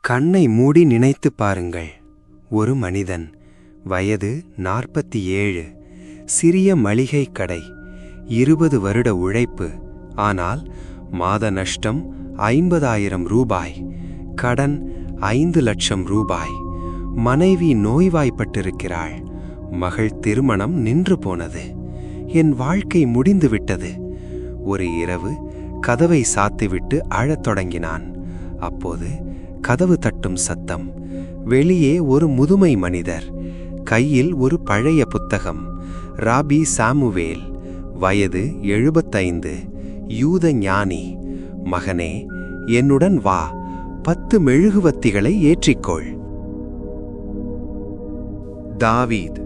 கண்ணை மூடி நினைத்துப் பாருங்கள். ஒரு மனிதன், வயது 47, சிறிய மளிகை கடை, 20 வருட உழைப்பு. ஆனால் மாத நஷ்டம் 50,000 ரூபாய், கடன் 5 லட்சம் ரூபாய். மனைவி நோய்வாய்ப்பட்டிருக்கிறாள். மகள் திருமணம் நின்று போனது. என் வாழ்க்கை முடிந்துவிட்டது. ஒரு இரவு கதவை சாத்திவிட்டு அழத் தொடங்கினான். அப்போது கதவு தட்டும் சத்தம். வெளியே ஒரு முதுமை மனிதர், கையில் ஒரு பழைய புத்தகம். ராபி சாமுவேல், வயது 75, யூத ஞானி. மகனே, என்னுடன் வா, 10 மெழுகுவத்திகளை ஏற்றிக்கொள். தாவீத்,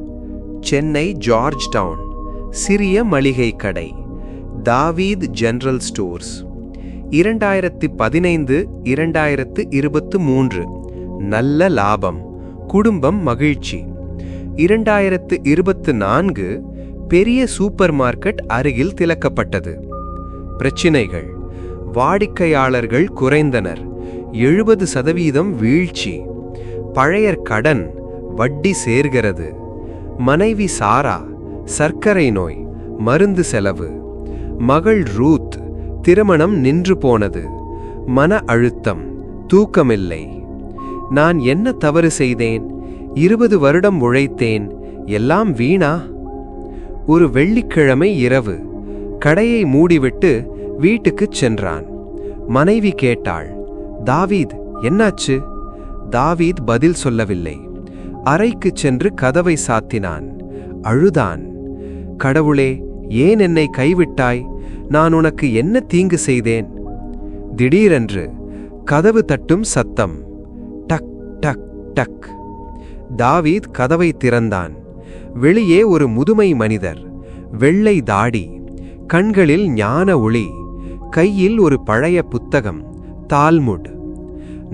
சென்னை ஜார்ஜ் டவுன், சிறிய மளிகை கடை, தாவீத் ஜெனரல் ஸ்டோர்ஸ். 2015-2023 நல்ல லாபம், குடும்பம் மகிழ்ச்சி. 2024 பெரிய சூப்பர் மார்க்கெட் அருகில் திறக்கப்பட்டது. பிரச்சினைகள்: வாடிக்கையாளர்கள் குறைந்தனர், 70% வீழ்ச்சி. பழைய கடன், வட்டி சேர்கிறது. மனைவி சாரா, சர்க்கரை நோய், மருந்து செலவு. மகள் ரூத், திருமணம் நின்று போனது. மன அழுத்தம், தூக்கமில்லை. நான் என்ன தவறு செய்தேன்? 20 வருடம் உழைத்தேன், எல்லாம் வீணா? ஒரு வெள்ளிக்கிழமை இரவு கடையை மூடிவிட்டு வீட்டுக்குச் சென்றான். மனைவி கேட்டாள், தாவீத், என்னாச்சு? தாவீத் பதில் சொல்லவில்லை. அறைக்குச் சென்று கதவை சாத்தினான். அழுதான். கடவுளே, ஏன் என்னை கைவிட்டாய்? நான் உனக்கு என்ன தீங்கு செய்தேன்? திடீரென்று கதவு தட்டும் சத்தம். டக் டக் டக். தாவீத் கதவை திறந்தான். வெளியே ஒரு முதுமை மனிதர், வெள்ளை தாடி, கண்களில் ஞான ஒளி, கையில் ஒரு பழைய புத்தகம், தால்முட்.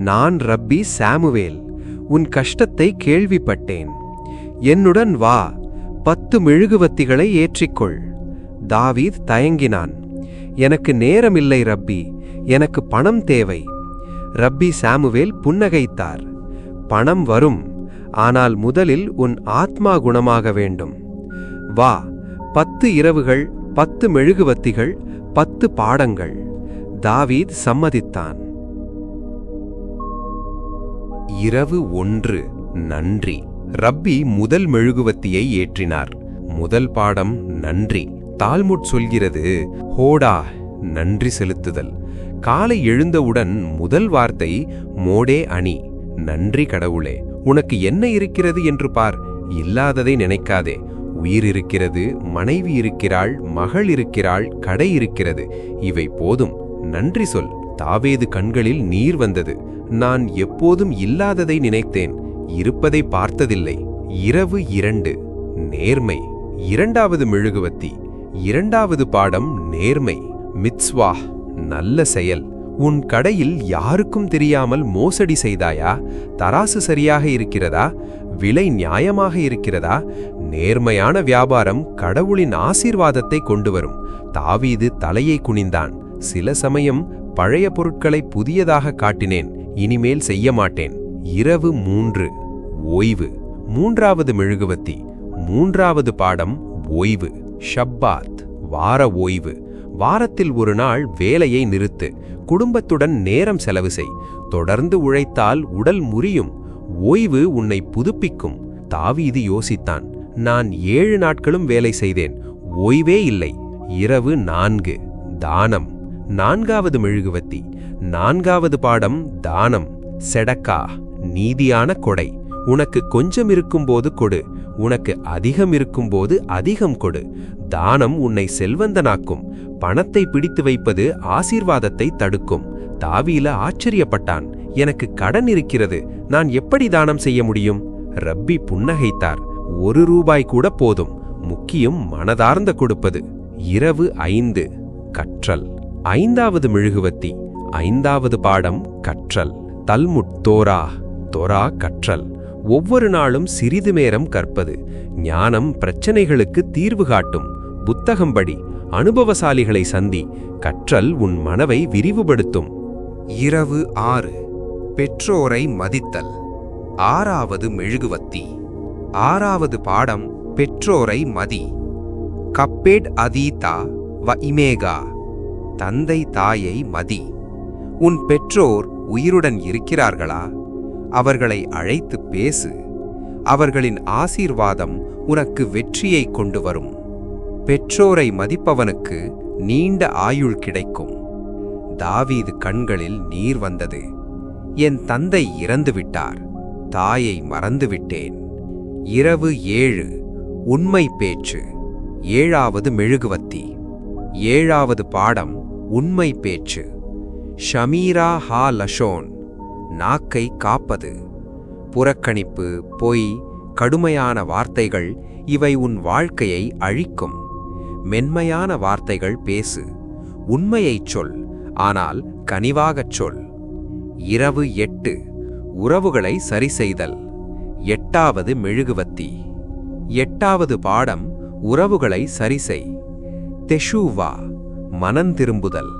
நான் ரப்பி சாமுவேல், உன் கஷ்டத்தை கேள்விப்பட்டேன். என்னுடன் வா, 10 மெழுகுவத்திகளை ஏற்றிக்கொள். தாவீத் தயங்கினான். எனக்கு நேரமில்லை ரப்பி, எனக்கு பணம் தேவை. ரப்பி சாமுவேல் புன்னகைத்தார். பணம் வரும், ஆனால் முதலில் உன் ஆத்மா குணமாக வேண்டும். வா, 10 இரவுகள், 10 மெழுகுவத்திகள், 10 பாடங்கள். தாவீத் சம்மதித்தான். இரவு 1. நன்றி. ரப்பி முதல் மெழுகுவத்தியை ஏற்றினார். முதல் பாடம் நன்றி. தால்முட் சொல்கிறது, ஹோடா, நன்றி செலுத்துதல். காலை எழுந்தவுடன் முதல் வார்த்தை மோடே அணி, நன்றி கடவுளே. உனக்கு என்ன இருக்கிறது என்று பார், இல்லாததை நினைக்காதே. உயிர் இருக்கிறது, மனைவி இருக்கிறாள், மகள் இருக்கிறாள், கடை இருக்கிறது, இவை போதும், நன்றி சொல். தாவீது கண்களில் நீர் வந்தது. நான் எப்போதும் இல்லாததை நினைத்தேன், இருப்பதை பார்த்ததில்லை. இரவு 2. நேர்மை. 2வது மெழுகுவத்தி. 2வது பாடம் நேர்மை. மித்ஸ்வா, நல்ல செயல். உன் கடையில் யாருக்கும் தெரியாமல் மோசடி செய்தாயா? தராசு சரியாக இருக்கிறதா? விலை நியாயமாக இருக்கிறதா? நேர்மையான வியாபாரம் கடவுளின் ஆசீர்வாதத்தை கொண்டு வரும். தாவீது தலையை குனிந்தான். சில சமயம் பழைய பொருட்களை புதியதாக காட்டினேன், இனிமேல் செய்ய மாட்டேன். இரவு 3. ஓய்வு. 3வது மெழுகுவத்தி. 3வது பாடம் ஓய்வு. ஷப்பாத், வார ஓய்வு. வாரத்தில் ஒரு நாள் வேலையை நிறுத்து. குடும்பத்துடன் நேரம் செலவு செய். தொடர்ந்து உழைத்தால் உடல் முறியும். ஓய்வு உன்னை புதுப்பிக்கும். தாவீது யோசித்தான். நான் 7 நாட்களும் வேலை செய்தேன், ஓய்வே இல்லை. இரவு 4. தானம். 4வது மெழுகுவத்தி. 4வது பாடம் தானம். செடக்கா, நீதியான கொடை. உனக்கு கொஞ்சம் இருக்கும்போது கொடு, உனக்கு அதிகம் இருக்கும்போது அதிகம் கொடு. தானம் உன்னை செல்வந்தனாக்கும். பணத்தை பிடித்து வைப்பது ஆசீர்வாதத்தை தடுக்கும். தாவீது ஆச்சரியப்பட்டான். எனக்கு கடன் இருக்கிறது, நான் எப்படி தானம் செய்ய முடியும்? ரப்பி புன்னகைத்தார். 1 ரூபாய் கூட போதும், முக்கியம் மனதார்ந்த கொடுப்பது. இரவு 5. கற்றல். 5வது மெழுகுவத்தி. 5வது பாடம் கற்றல். தல்முட், தோரா. தோரா கற்றல். ஒவ்வொரு நாளும் சிறிது நேரம் கற்பது. ஞானம் பிரச்சனைகளுக்கு தீர்வு காட்டும். புத்தகம் படி, அனுபவசாலிகளை சந்தி. கற்றல் உன் மனவை விரிவுபடுத்தும். இரவு 6. பெற்றோரை மதித்தல். 6வது மெழுகுவத்தி. 6வது பாடம் பெற்றோரை மதி. கப்பேட் அதீதா வ இமேகா. தந்தை தாயை மதி. உன் பெற்றோர் உயிருடன் இருக்கிறார்களா? அவர்களை அழைத்து பேசு. அவர்களின் ஆசீர்வாதம் உனக்கு வெற்றியை கொண்டு வரும். பெற்றோரை மதிப்பவனுக்கு நீண்ட ஆயுள் கிடைக்கும். தாவீது கண்களில் நீர் வந்தது. என் தந்தை இறந்துவிட்டார், தாயை மறந்துவிட்டேன். இரவு 7. உண்மை பேச்சு. 7வது மெழுகுவத்தி. 7வது பாடம் உண்மை பேச்சு. ஷமீரா ஹா லஷோன். நாக்கை காப்பது. புறக்கணிப்பு, பொய், கடுமையான வார்த்தைகள் இவை உன் வாழ்க்கையை அழிக்கும். மென்மையான வார்த்தைகள் பேசு. உண்மையைச் சொல், ஆனால் கனிவாகச் சொல். இரவு 8. உறவுகளை சரிசெய்தல். 8வது மெழுகுவத்தி. 8வது பாடம் உறவுகளை சரிசெய். தெஷூவா, மனந்திரும்புதல்.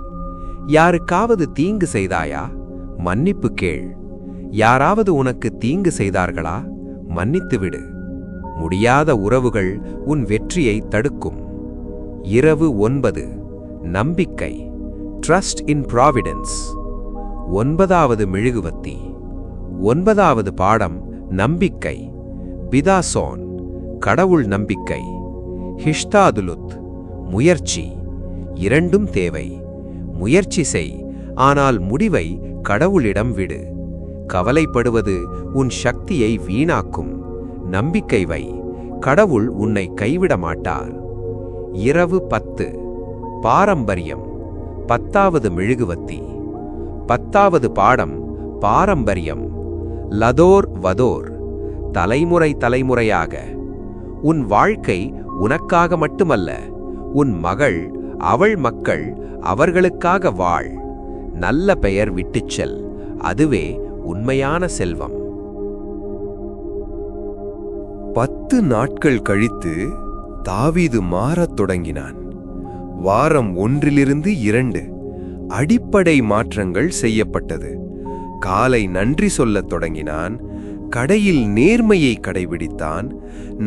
யாருக்காவது தீங்கு செய்தாயா? மன்னிப்பு கேள். யாராவது உனக்கு தீங்கு செய்தார்களா? மன்னித்துவிடு. முடியாத உறவுகள் உன் வெற்றியை தடுக்கும். இரவு 9. நம்பிக்கை. Trust in providence. 9வது மெழுகுவத்தி. 9வது பாடம் நம்பிக்கை. பிதாசோன், கடவுள் நம்பிக்கை. ஹிஷ்தாதுலுத், முயற்சி. இரண்டும் தேவை. முயற்சி செய், ஆனால் முடிவை கடவுளிடம் விடு. கவலைப்படுவது உன் சக்தியை வீணாக்கும். நம்பிக்கை வை, கடவுள் உன்னை கைவிட மாட்டார். இரவு 10. பாரம்பரியம். 10வது மெழுகுவத்தி. 10வது பாடம் பாரம்பரியம். லதோர் வதோர், தலைமுறை தலைமுறையாக. உன் வாழ்க்கை உனக்காக மட்டுமல்ல, உன் மகள், அவள் மக்கள், அவர்களுக்காக வாழ். நல்ல பெயர் விட்டுச் செல், அதுவே உண்மையான செல்வம். 10 நாட்கள் கழித்து தாவீது மாறத் தொடங்கினான். வாரம் 1லிருந்து 2 அடிப்படை மாற்றங்கள் செய்யப்பட்டது. காலை நன்றி சொல்லத் தொடங்கினான். கடையில் நேர்மையை கடைபிடித்தான்.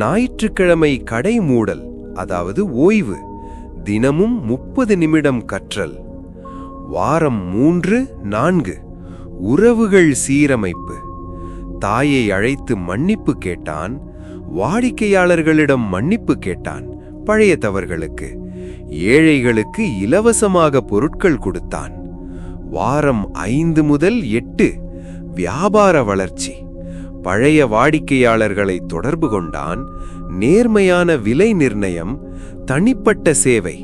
ஞாயிற்றுக்கிழமை கடை மூடல், அதாவது ஓய்வு. தினமும் 30 நிமிடம் கற்றல். வாரம் 3, 4 உறவுகள் சீரமைப்பு. தாயை அழைத்து மன்னிப்பு கேட்டான். வாடிக்கையாளர்களிடம் மன்னிப்பு கேட்டான். பழைய தவறுகளுக்கு. ஏழைகளுக்கு இலவசமாக பொருட்கள் கொடுத்தான். வாரம் 5 முதல் 8 வியாபார வளர்ச்சி. பழைய வாடிக்கையாளர்களை தொடர்பு கொண்டான். நேர்மையான விலை நிர்ணயம், தனிப்பட்ட சேவை.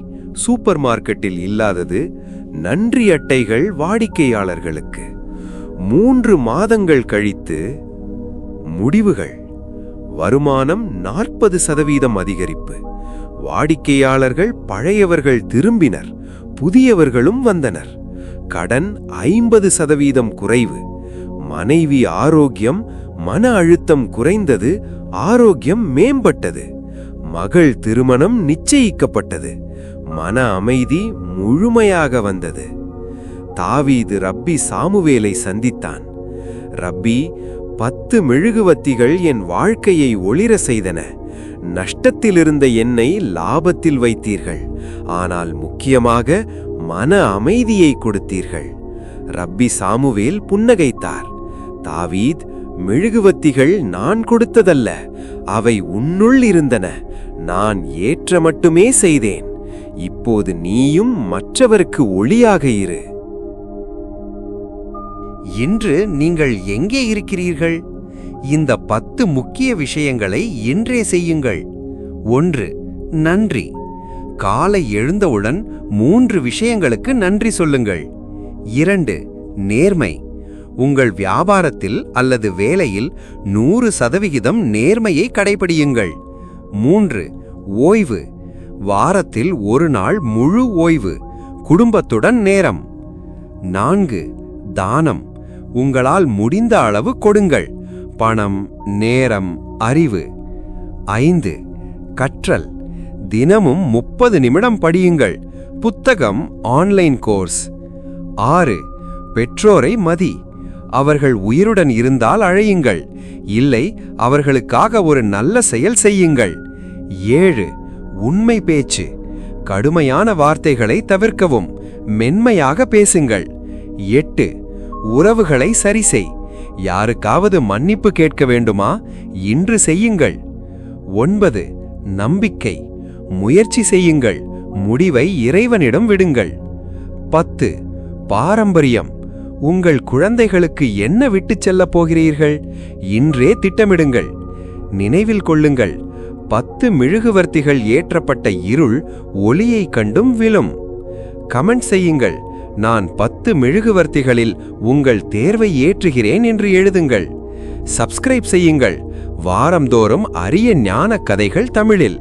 சூப்பர் மார்க்கெட்டில் இல்லாதது. நன்றி அட்டைகள் வாடிக்கையாளர்களுக்கு. 3 மாதங்கள் கழித்து முடிவுகள். வருமானம் 40% அதிகரிப்பு. வாடிக்கையாளர்கள் பழையவர்கள் திரும்பினர், புதியவர்களும் வந்தனர். கடன் 50% குறைவு. மனைவி ஆரோக்கியம், மன அழுத்தம் குறைந்தது, ஆரோக்கியம் மேம்பட்டது. மகள் திருமணம் நிச்சயிக்கப்பட்டது. மன அமைதி முழுமையாக வந்தது. தாவீது ரப்பி சாமுவேலை சந்தித்தான். ரப்பி, 10 மெழுகுவத்திகள் என் வாழ்க்கையை ஒளிர செய்தன. நஷ்டத்திலிருந்த என்னை லாபத்தில் வைத்தீர்கள். ஆனால் முக்கியமாக மன அமைதியை கொடுத்தீர்கள். ரப்பி சாமுவேல் புன்னகைத்தார். தாவீத், மெழுகுவத்திகள் நான் கொடுத்ததல்ல, அவை உன்னுள் இருந்தன. நான் ஏற்ற மட்டுமே செய்தேன். இப்போது நீயும் மற்றவருக்கு ஒளியாக இரு. இன்று நீங்கள் எங்கே இருக்கிறீர்கள்? இந்த 10 முக்கிய விஷயங்களை இன்றே செய்யுங்கள். 1. நன்றி. காலை எழுந்தவுடன் 3 விஷயங்களுக்கு நன்றி சொல்லுங்கள். 2. நேர்மை. உங்கள் வியாபாரத்தில் அல்லது வேலையில் 100% நேர்மையை கடைபிடியுங்கள். 3. ஓய்வு. வாரத்தில் 1 நாள் முழு ஓய்வு, குடும்பத்துடன் நேரம். 4. தானம். உங்களால் முடிந்த அளவு கொடுங்கள். பணம், நேரம், அறிவு. 5. கற்றல். தினமும் 30 நிமிடம் படியுங்கள். புத்தகம், ஆன்லைன் கோர்ஸ். 6. பெற்றோரை மதி. அவர்கள் உயிருடன் இருந்தால் அழையுங்கள், இல்லை அவர்களுக்காக ஒரு நல்ல செயல் செய்யுங்கள். 7. உண்மை பேச்சு. கடுமையான வார்த்தைகளை தவிர்க்கவும், மென்மையாக பேசுங்கள். 8. உறவுகளை சரிசெய். யாருக்காவது மன்னிப்பு கேட்க வேண்டுமா? இன்று செய்யுங்கள். 9. நம்பிக்கை. முயற்சி செய்யுங்கள், முடிவை இறைவனிடம் விடுங்கள். 10. பாரம்பரியம். உங்கள் குழந்தைகளுக்கு என்ன விட்டுச் செல்லப் போகிறீர்கள்? இன்றே திட்டமிடுங்கள். நினைவில் கொள்ளுங்கள், 10 மெழுகுவர்த்திகள் ஏற்றப்பட்ட இருள் ஒளியைக் கண்டும் விழும். கமெண்ட் செய்யுங்கள், நான் 10 மெழுகுவர்த்திகளில் உங்கள் தேர்வை ஏற்றுகிறேன் என்று எழுதுங்கள். சப்ஸ்கிரைப் செய்யுங்கள், வாரந்தோறும் அரிய ஞான கதைகள் தமிழில்.